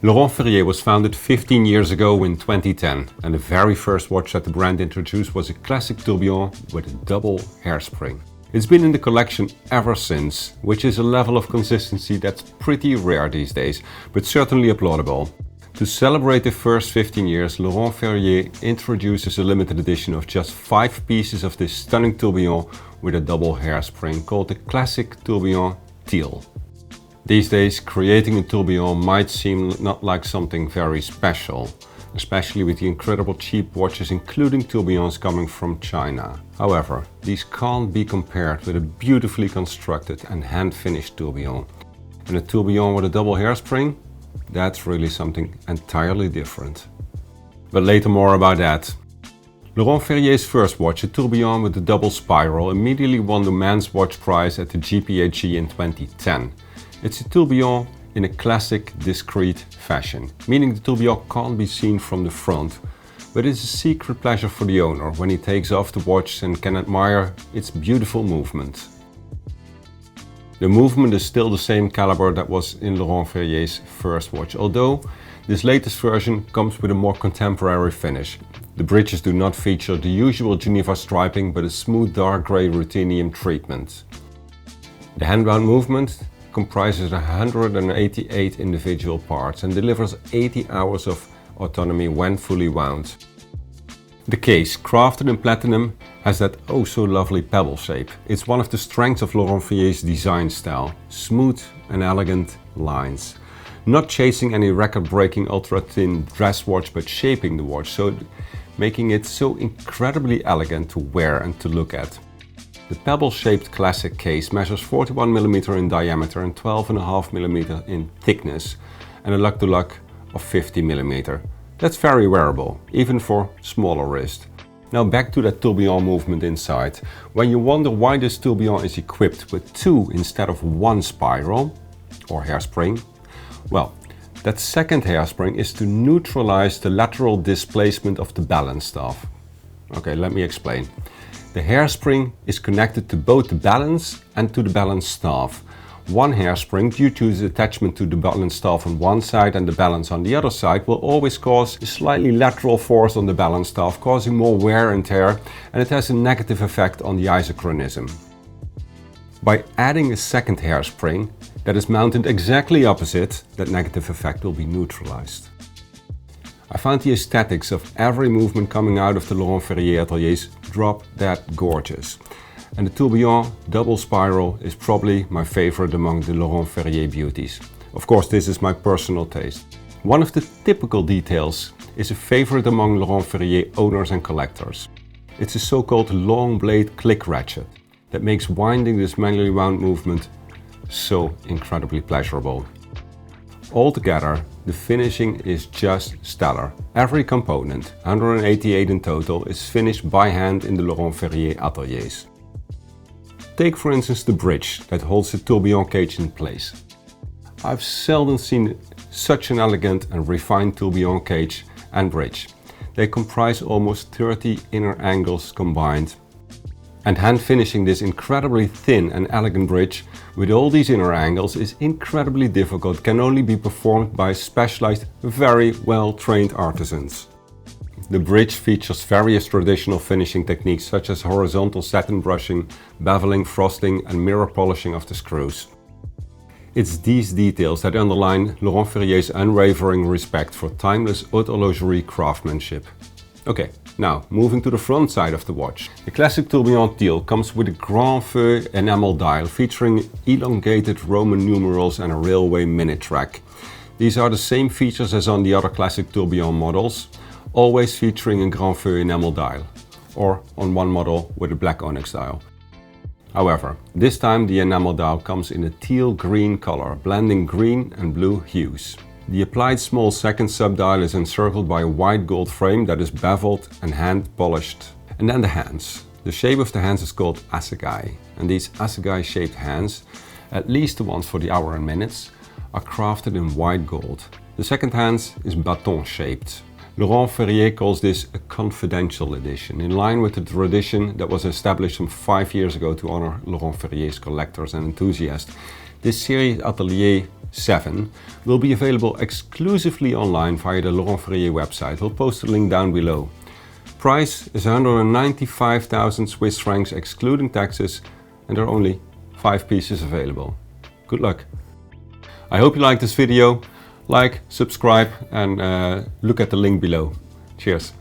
Laurent Ferrier was founded 15 years ago in 2010, and the very first watch that the brand introduced was a Classic Tourbillon with a double hairspring. It's been in the collection ever since, which is a level of consistency that's pretty rare these days, but certainly applaudable. To celebrate the first 15 years, Laurent Ferrier introduces a limited edition of just 5 pieces of this stunning tourbillon with a double hairspring called the Classic Tourbillon Teal. These days, creating a tourbillon might seem not like something very special, especially with the incredible cheap watches including tourbillons coming from China. However, these can't be compared with a beautifully constructed and hand-finished tourbillon. And a tourbillon with a double hairspring? That's really something entirely different. But later more about that. Laurent Ferrier's first watch, a tourbillon with a double spiral, immediately won the men's watch prize at the GPHG in 2010. It's a tourbillon in a classic, discreet fashion, meaning the tourbillon can't be seen from the front, but it's a secret pleasure for the owner when he takes off the watch and can admire its beautiful movement. The movement is still the same caliber that was in Laurent Ferrier's first watch, although this latest version comes with a more contemporary finish. The bridges do not feature the usual Geneva striping, but a smooth dark grey ruthenium treatment. The handbound movement comprises 188 individual parts and delivers 80 hours of autonomy when fully wound. The case, crafted in platinum, has that oh so lovely pebble shape. It's one of the strengths of Laurent Ferrier's design style, smooth and elegant lines. Not chasing any record-breaking ultra-thin dress watch, but shaping the watch, so making it so incredibly elegant to wear and to look at. The pebble-shaped classic case measures 41mm in diameter and 12.5mm in thickness, and a luck-to-luck of 50mm. That's very wearable, even for smaller wrist. Now back to that tourbillon movement inside. When you wonder why this tourbillon is equipped with 2 instead of 1 spiral, or hairspring, well, that second hairspring is to neutralize the lateral displacement of the balance staff. Okay, let me explain. The hairspring is connected to both the balance and to the balance staff. One hairspring, due to its attachment to the balance staff on one side and the balance on the other side, will always cause a slightly lateral force on the balance staff, causing more wear and tear, and it has a negative effect on the isochronism. By adding a second hairspring that is mounted exactly opposite, that negative effect will be neutralized. I found the aesthetics of every movement coming out of the Laurent Ferrier ateliers drop dead gorgeous. And the tourbillon double spiral is probably my favorite among the Laurent Ferrier beauties. Of course, this is my personal taste. One of the typical details is a favorite among Laurent Ferrier owners and collectors. It's a so-called long blade click ratchet that makes winding this manually wound movement so incredibly pleasurable. Altogether, the finishing is just stellar. Every component, 188 in total, is finished by hand in the Laurent Ferrier ateliers. Take for instance the bridge that holds the tourbillon cage in place. I've seldom seen such an elegant and refined tourbillon cage and bridge. They comprise almost 30 inner angles combined. And hand finishing this incredibly thin and elegant bridge with all these inner angles is incredibly difficult, can only be performed by specialized, very well trained artisans. The bridge features various traditional finishing techniques such as horizontal satin brushing, beveling, frosting and mirror polishing of the screws. It's these details that underline Laurent Ferrier's unwavering respect for timeless haute horlogerie craftsmanship. Okay, now moving to the front side of the watch. The Classic Tourbillon Teal comes with a grand feu enamel dial featuring elongated Roman numerals and a railway minute track. These are the same features as on the other Classic Tourbillon models, always featuring a grand feu enamel dial, or on one model with a black onyx dial. However, this time the enamel dial comes in a teal green color, blending green and blue hues. The applied small second subdial is encircled by a white gold frame that is beveled and hand polished. And then the hands. The shape of the hands is called Assegai, and these Assegai shaped hands, at least the ones for the hour and minutes, are crafted in white gold. The second hand is baton shaped. Laurent Ferrier calls this a confidential edition, in line with the tradition that was established some 5 years ago to honor Laurent Ferrier's collectors and enthusiasts. This series Atelier 7 will be available exclusively online via the Laurent Ferrier website. I'll post a link down below. Price is 195,000 Swiss francs excluding taxes, and there are only 5 pieces available. Good luck! I hope you liked this video. Like, subscribe, and look at the link below. Cheers!